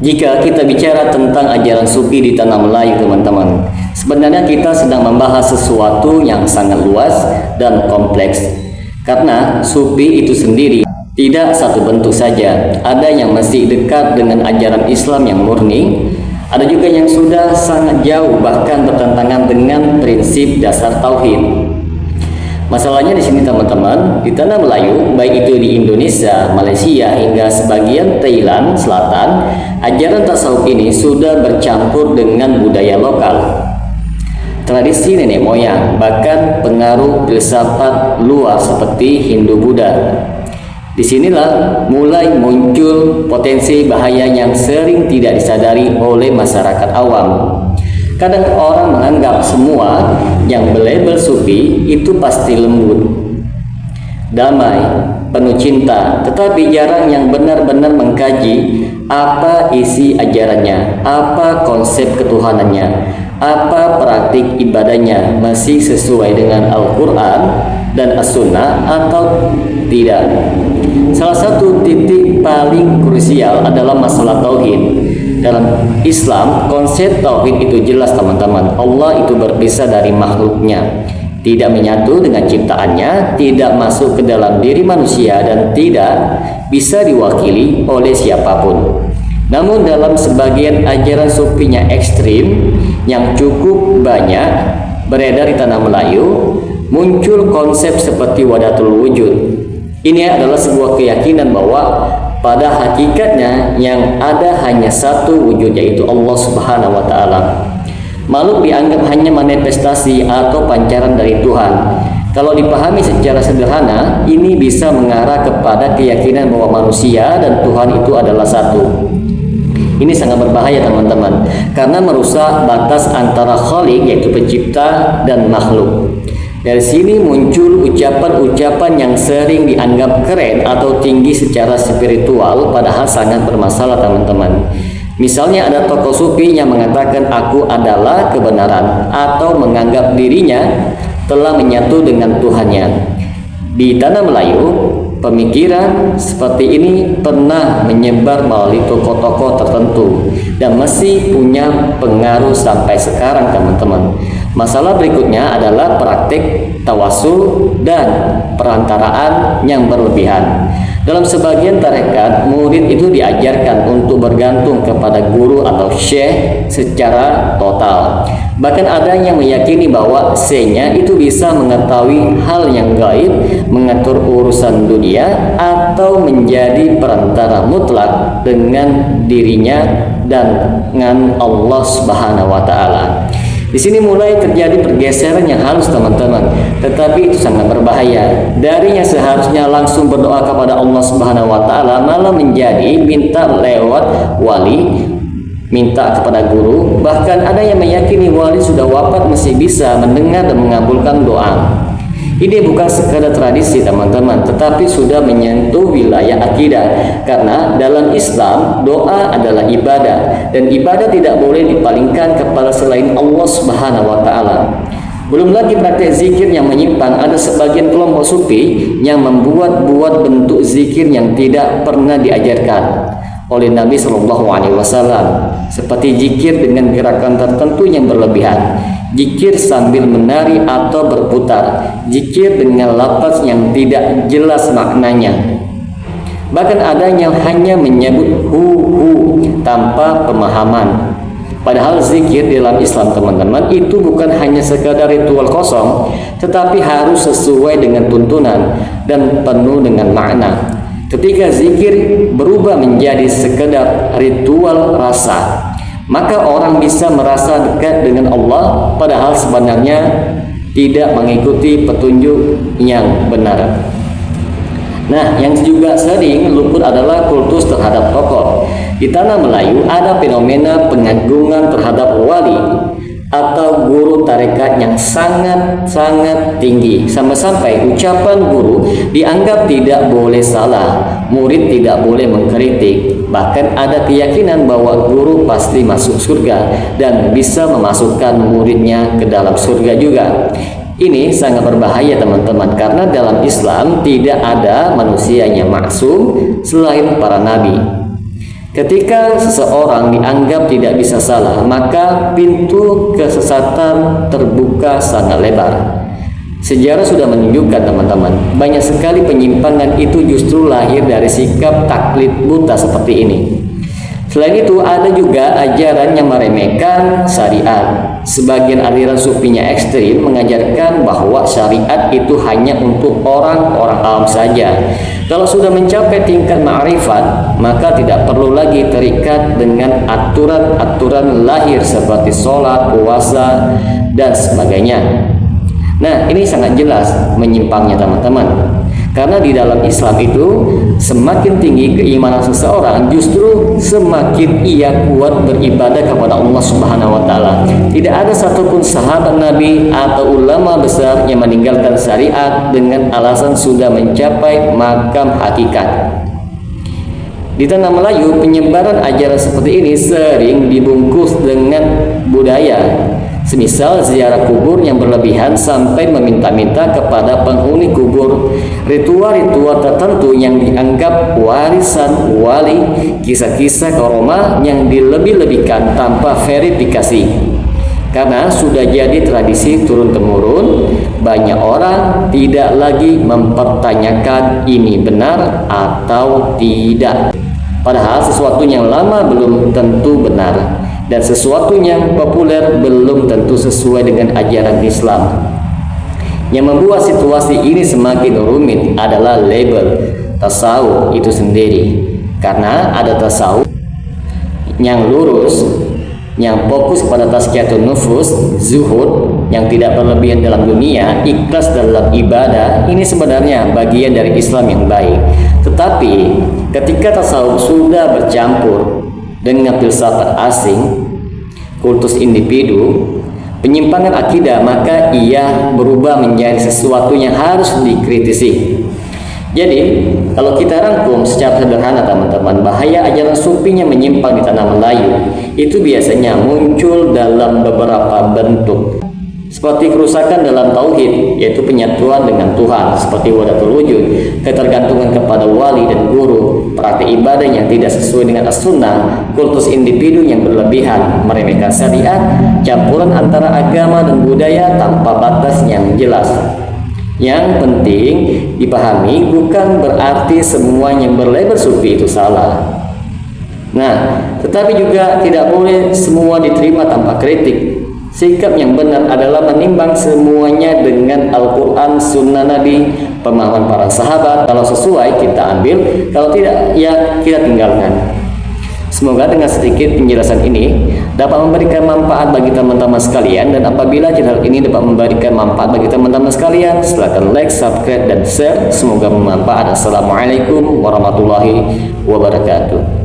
Jika kita bicara tentang ajaran sufi di tanah Melayu, teman-teman, sebenarnya kita sedang membahas sesuatu yang sangat luas dan kompleks. Karena sufi itu sendiri tidak satu bentuk saja. Ada yang masih dekat dengan ajaran Islam yang murni, ada juga yang sudah sangat jauh bahkan bertentangan dengan prinsip dasar tauhid. Masalahnya di sini, teman-teman, di tanah Melayu, baik itu di Indonesia, Malaysia hingga sebagian Thailand Selatan, ajaran tasawuf ini sudah bercampur dengan budaya lokal, tradisi nenek moyang, bahkan pengaruh filsafat luar seperti Hindu Buddha. Disinilah mulai muncul potensi bahaya yang sering tidak disadari oleh masyarakat awam. Kadang orang menganggap semua yang berlabel sufi itu pasti lembut, damai, penuh cinta, tetapi jarang yang benar-benar mengkaji apa isi ajarannya, apa konsep ketuhanannya, apa praktik ibadahnya, masih sesuai dengan Al-Quran dan As-Sunnah atau tidak. Salah satu titik paling krusial adalah masalah tauhid. Dalam Islam, konsep tauhid itu jelas, teman-teman. Allah itu berpisah dari makhluknya, tidak menyatu dengan ciptaannya, tidak masuk ke dalam diri manusia, dan tidak bisa diwakili oleh siapapun. Namun dalam sebagian ajaran sufinya ekstrim yang cukup banyak beredar di tanah Melayu, muncul konsep seperti wahdatul wujud. Ini adalah sebuah keyakinan bahwa pada hakikatnya yang ada hanya satu wujud, yaitu Allah Subhanahu wa Ta'ala. Makhluk dianggap hanya manifestasi atau pancaran dari Tuhan. Kalau dipahami secara sederhana, ini bisa mengarah kepada keyakinan bahwa manusia dan Tuhan itu adalah satu. Ini sangat berbahaya, teman-teman, karena merusak batas antara Khalik, yaitu pencipta, dan makhluk. Dari sini muncul ucapan-ucapan yang sering dianggap keren atau tinggi secara spiritual, padahal sangat bermasalah, teman-teman. Misalnya ada tokoh sufi yang mengatakan aku adalah kebenaran, atau menganggap dirinya telah menyatu dengan Tuhannya. Di tanah Melayu, pemikiran seperti ini pernah menyebar melalui tokoh-tokoh tertentu dan masih punya pengaruh sampai sekarang, teman-teman. Masalah berikutnya adalah praktik tawasul dan perantaraan yang berlebihan. Dalam sebagian tarekat, murid itu diajarkan untuk bergantung kepada guru atau syekh secara total. Bahkan ada yang meyakini bahwa syekhnya itu bisa mengetahui hal yang gaib, mengatur urusan dunia, atau menjadi perantara mutlak dengan dirinya dan dengan Allah Subhanahu wa Ta'ala. Di sini mulai terjadi pergeseran yang halus, teman-teman, tetapi itu sangat berbahaya. Dari yang seharusnya langsung berdoa kepada Allah Subhanahu wa Ta'ala malah menjadi minta lewat wali, minta kepada guru. Bahkan ada yang meyakini wali sudah wafat masih bisa mendengar dan mengabulkan doa. Ini bukan sekadar tradisi, teman-teman, tetapi sudah menyentuh wilayah akidah. Karena dalam Islam, doa adalah ibadah, dan ibadah tidak boleh dipalingkan kepada selain Allah Subhanahu wa Ta'ala. Belum lagi praktek zikir yang menyimpang. Ada sebagian kelompok sufi yang membuat bentuk zikir yang tidak pernah diajarkan oleh Nabi Shallallahu Alaihi Wasallam, seperti zikir dengan gerakan tertentu yang berlebihan, zikir sambil menari atau berputar, zikir dengan lafaz yang tidak jelas maknanya. Bahkan ada yang hanya menyebut hu tanpa pemahaman. Padahal zikir dalam Islam, teman-teman, itu bukan hanya sekadar ritual kosong, tetapi harus sesuai dengan tuntunan dan penuh dengan makna. Ketika zikir berubah menjadi sekedar ritual rasa, maka orang bisa merasa dekat dengan Allah, padahal sebenarnya tidak mengikuti petunjuk yang benar. Nah, yang juga sering luput adalah kultus terhadap tokoh. Di tanah Melayu ada fenomena pengagungan terhadap wali atau guru tarekat yang sangat tinggi, sampai ucapan guru dianggap tidak boleh salah, murid tidak boleh mengkritik. Bahkan ada keyakinan bahwa guru pasti masuk surga dan bisa memasukkan muridnya ke dalam surga juga. Ini sangat berbahaya, teman-teman, karena dalam Islam tidak ada manusia yang maksum selain para nabi. Ketika seseorang dianggap tidak bisa salah, maka pintu kesesatan terbuka sangat lebar. Sejarah sudah menunjukkan, teman-teman, banyak sekali penyimpangan itu justru lahir dari sikap taklid buta seperti ini. Selain itu, ada juga ajaran yang meremehkan syariat. Sebagian aliran sufinya ekstrim mengajarkan bahwa syariat itu hanya untuk orang-orang awam saja. Kalau sudah mencapai tingkat ma'rifat, maka tidak perlu lagi terikat dengan aturan-aturan lahir seperti sholat, puasa, dan sebagainya. Nah, ini sangat jelas menyimpangnya, teman-teman. Karena di dalam Islam itu, semakin tinggi keimanan seseorang, justru semakin ia kuat beribadah kepada Allah Subhanahu wa Ta'ala. Tidak ada satupun sahabat Nabi atau ulama besar yang meninggalkan syariat dengan alasan sudah mencapai makam hakikat. Di tanah Melayu, penyebaran ajaran seperti ini sering dibungkus dengan budaya, semisal ziarah kubur yang berlebihan sampai meminta-minta kepada penghuni kubur, ritual-ritual tertentu yang dianggap warisan wali, kisah-kisah karomah yang dilebih-lebihkan tanpa verifikasi. Karena sudah jadi tradisi turun-temurun, banyak orang tidak lagi mempertanyakan ini benar atau tidak. Padahal sesuatu yang lama belum tentu benar, dan sesuatu yang populer belum tentu sesuai dengan ajaran Islam. Yang membuat situasi ini semakin rumit adalah label tasawuf itu sendiri. Karena ada tasawuf yang lurus, yang fokus pada tazkiyatun nufus, zuhud, yang tidak berlebihan dalam dunia, ikhlas dalam ibadah. Ini sebenarnya bagian dari Islam yang baik. Tetapi ketika tasawuf sudah bercampur dengan filsafat asing, kultus individu, penyimpangan akidah, maka ia berubah menjadi sesuatu yang harus dikritisi. Jadi, kalau kita rangkum secara sederhana, teman-teman, bahaya ajaran sufi yang menyimpang di tanah Melayu itu biasanya muncul dalam beberapa bentuk. Seperti kerusakan dalam tauhid, yaitu penyatuan dengan Tuhan, seperti wahdatul wujud, ketergantungan kepada wali dan guru, praktik ibadah yang tidak sesuai dengan as-sunnah, kultus individu yang berlebihan, meremehkan syariat, campuran antara agama dan budaya tanpa batas yang jelas. Yang penting dipahami, bukan berarti semua yang berlabel sufi itu salah. Nah, tetapi juga tidak boleh semua diterima tanpa kritik. Sikap yang benar adalah menimbang semuanya dengan Al-Quran, Sunnah Nabi, pemahaman para sahabat. Kalau sesuai kita ambil, kalau tidak ya kita tinggalkan. Semoga dengan sedikit penjelasan ini dapat memberikan manfaat bagi teman-teman sekalian, dan apabila channel ini dapat memberikan manfaat bagi teman-teman sekalian, silakan like, subscribe, dan share. Semoga bermanfaat. Assalamualaikum warahmatullahi wabarakatuh.